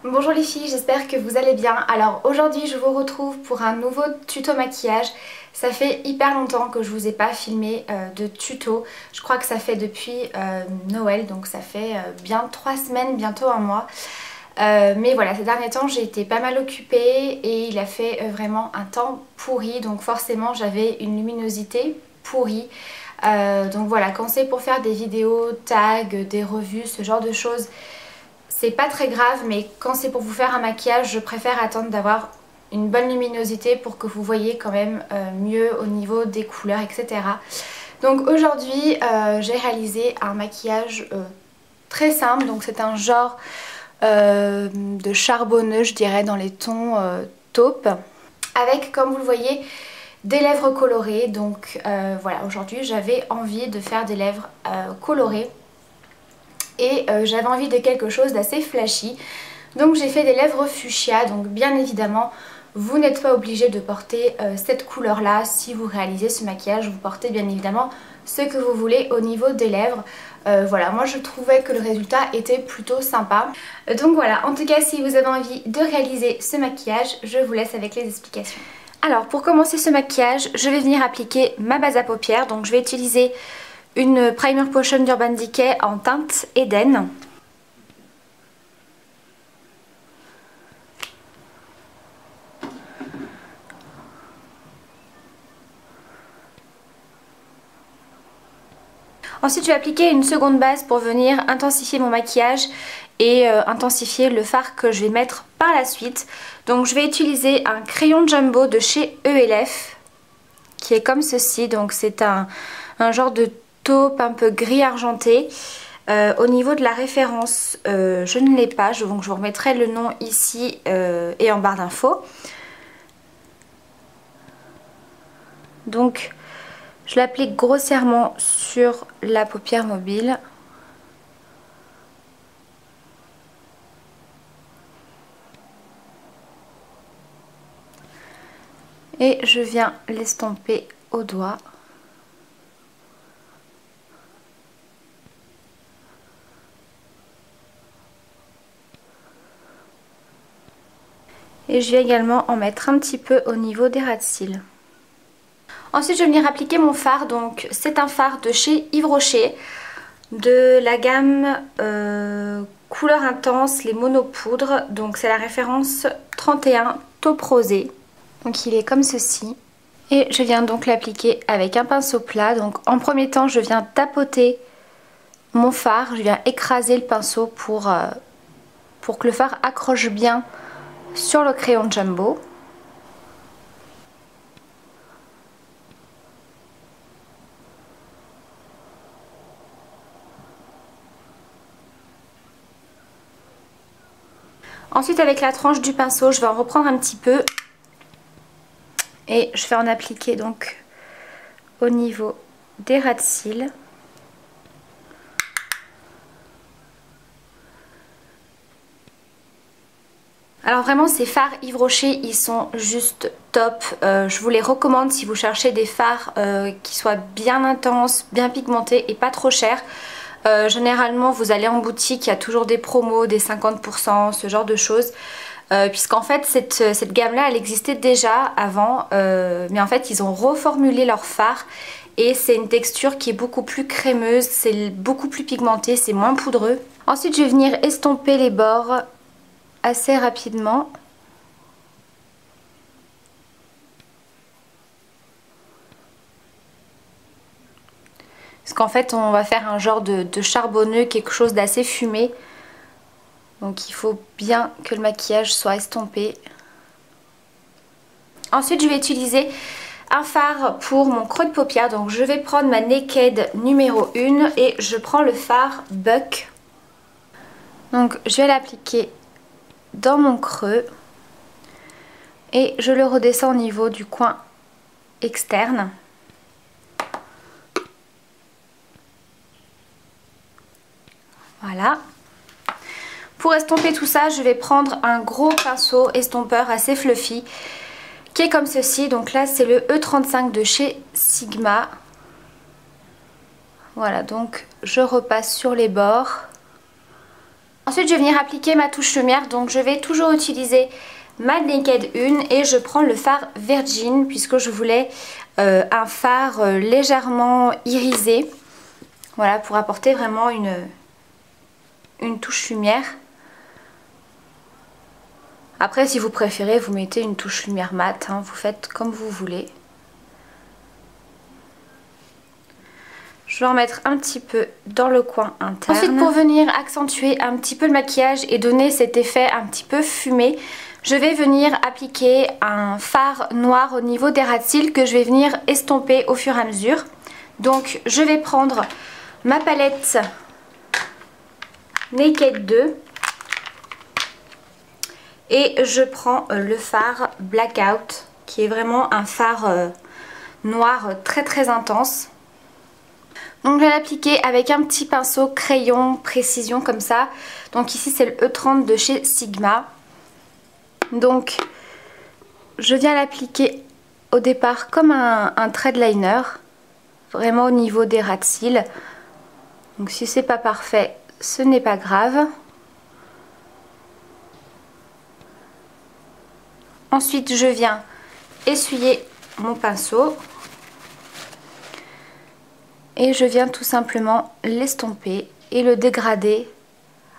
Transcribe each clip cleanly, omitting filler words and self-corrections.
Bonjour les filles, j'espère que vous allez bien. Alors aujourd'hui je vous retrouve pour un nouveau tuto maquillage. Ça fait hyper longtemps que je vous ai pas filmé de tuto. Je crois que ça fait depuis Noël, donc ça fait bien 3 semaines, bientôt un mois. Mais voilà, ces derniers temps j'ai été pas mal occupée et il a fait vraiment un temps pourri. Donc forcément j'avais une luminosité pourrie. Donc voilà, quand c'est pour faire des vidéos, tags, des revues, ce genre de choses, c'est pas très grave, mais quand c'est pour vous faire un maquillage, je préfère attendre d'avoir une bonne luminosité pour que vous voyez quand même mieux au niveau des couleurs, etc. Donc aujourd'hui, j'ai réalisé un maquillage très simple. Donc c'est un genre de charbonneux, je dirais, dans les tons taupe. Avec, comme vous le voyez, des lèvres colorées. Donc voilà, aujourd'hui j'avais envie de faire des lèvres colorées. Et j'avais envie de quelque chose d'assez flashy. Donc j'ai fait des lèvres fuchsia. Donc bien évidemment vous n'êtes pas obligé de porter cette couleur là. Si vous réalisez ce maquillage, vous portez bien évidemment ce que vous voulez au niveau des lèvres. Voilà, moi je trouvais que le résultat était plutôt sympa. Donc voilà, en tout cas si vous avez envie de réaliser ce maquillage, je vous laisse avec les explications. Alors pour commencer ce maquillage, je vais venir appliquer ma base à paupières. Donc je vais utiliser une primer potion d'Urban Decay en teinte Eden. Ensuite je vais appliquer une seconde base pour venir intensifier mon maquillage et intensifier le fard que je vais mettre par la suite. Donc je vais utiliser un crayon Jumbo de chez ELF qui est comme ceci. Donc c'est un genre de taupe un peu gris argenté. Au niveau de la référence, je ne l'ai pas, donc je vous remettrai le nom ici et en barre d'infos. Donc je l'applique grossièrement sur la paupière mobile. Et je viens l'estomper au doigt. Et je vais également en mettre un petit peu au niveau des ras de cils. Ensuite je vais venir appliquer mon fard. Donc c'est un fard de chez Yves Rocher, de la gamme couleur intense, les monopoudres. Donc c'est la référence 31 taupe rosé. Donc il est comme ceci. Et je viens donc l'appliquer avec un pinceau plat. Donc en premier temps je viens tapoter mon fard, je viens écraser le pinceau pour que le fard accroche bien sur le crayon Jumbo. Ensuite avec la tranche du pinceau, je vais en reprendre un petit peu et je vais en appliquer donc au niveau des ras de cils. Alors vraiment ces fards Yves Rocher ils sont juste top, je vous les recommande si vous cherchez des fards qui soient bien intenses, bien pigmentés et pas trop chers. Généralement vous allez en boutique, il y a toujours des promos, des 50%, ce genre de choses. Puisqu'en fait cette gamme là elle existait déjà avant, mais en fait ils ont reformulé leur fard. Et c'est une texture qui est beaucoup plus crémeuse, c'est beaucoup plus pigmenté, c'est moins poudreux. Ensuite je vais venir estomper les bords assez rapidement. Parce qu'en fait on va faire un genre de charbonneux, quelque chose d'assez fumé. Donc il faut bien que le maquillage soit estompé. Ensuite je vais utiliser un fard pour mon creux de paupière. Donc je vais prendre ma Naked numéro 1 et je prends le fard Buck. Donc je vais l'appliquer dans mon creux et je le redescends au niveau du coin externe. Voilà. Pour estomper tout ça, je vais prendre un gros pinceau estompeur assez fluffy qui est comme ceci. Donc là c'est le E35 de chez Sigma. Voilà, donc je repasse sur les bords Ensuite je vais venir appliquer ma touche lumière, donc je vais toujours utiliser ma Naked 1 et je prends le fard Virgin puisque je voulais un fard légèrement irisé. Voilà, pour apporter vraiment une touche lumière. Après si vous préférez vous mettez une touche lumière mat, hein, vous faites comme vous voulez. Je vais en mettre un petit peu dans le coin interne. Ensuite pour venir accentuer un petit peu le maquillage et donner cet effet un petit peu fumé, je vais venir appliquer un fard noir au niveau des ras de cils que je vais venir estomper au fur et à mesure. Donc je vais prendre ma palette Naked 2 et je prends le fard Blackout qui est vraiment un fard noir très intense. Donc je vais l'appliquer avec un petit pinceau crayon précision comme ça. Donc ici c'est le E30 de chez Sigma. Donc je viens l'appliquer au départ comme un thread liner, vraiment au niveau des ras de cils. Donc si c'est pas parfait, ce n'est pas grave. Ensuite je viens essuyer mon pinceau et je viens tout simplement l'estomper et le dégrader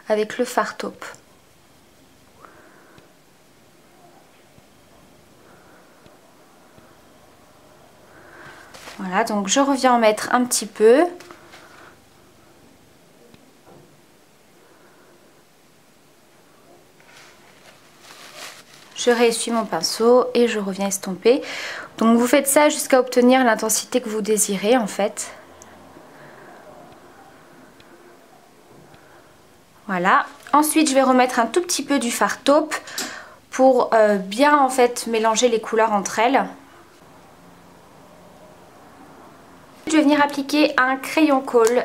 avec le fard taupe. Voilà, donc je reviens en mettre un petit peu. Je réessuie mon pinceau et je reviens estomper. Donc vous faites ça jusqu'à obtenir l'intensité que vous désirez en fait. Voilà. Ensuite je vais remettre un tout petit peu du fard taupe pour bien en fait mélanger les couleurs entre elles. Je vais venir appliquer un crayon colle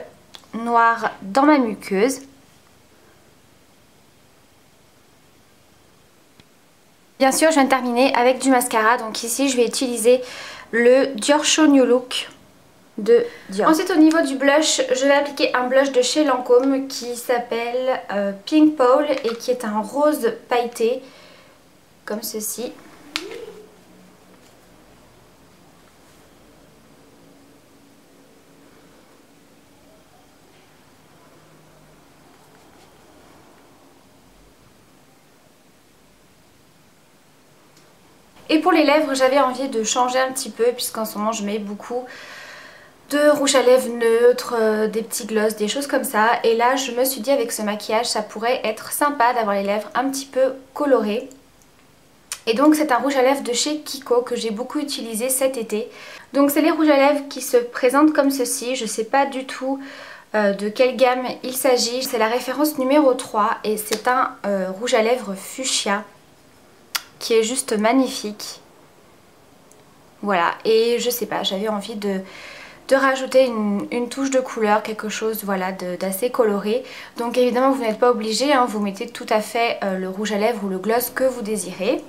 noir dans ma muqueuse. Bien sûr je viens de terminer avec du mascara, donc ici je vais utiliser le Dior Show New Look de Dior. Ensuite au niveau du blush, je vais appliquer un blush de chez Lancôme qui s'appelle Pink Paul et qui est un rose pailleté comme ceci. Et pour les lèvres, j'avais envie de changer un petit peu puisqu'en ce moment je mets beaucoup de rouge à lèvres neutre, des petits gloss, des choses comme ça. Et là je me suis dit avec ce maquillage ça pourrait être sympa d'avoir les lèvres un petit peu colorées. Et donc c'est un rouge à lèvres de chez Kiko que j'ai beaucoup utilisé cet été. Donc c'est les rouges à lèvres qui se présentent comme ceci. Je ne sais pas du tout de quelle gamme il s'agit. C'est la référence numéro 3 et c'est un rouge à lèvres fuchsia qui est juste magnifique. Voilà, et je sais pas, j'avais envie de rajouter une touche de couleur, quelque chose voilà, d'assez coloré. Donc évidemment vous n'êtes pas obligé, hein, vous mettez tout à fait le rouge à lèvres ou le gloss que vous désirez.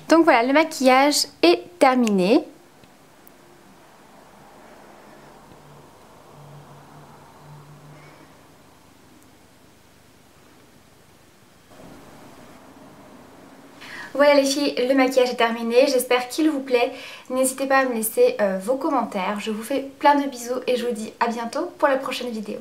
Donc voilà, le maquillage est terminé. Voilà les filles, le maquillage est terminé, j'espère qu'il vous plaît. N'hésitez pas à me laisser vos commentaires. Je vous fais plein de bisous et je vous dis à bientôt pour la prochaine vidéo.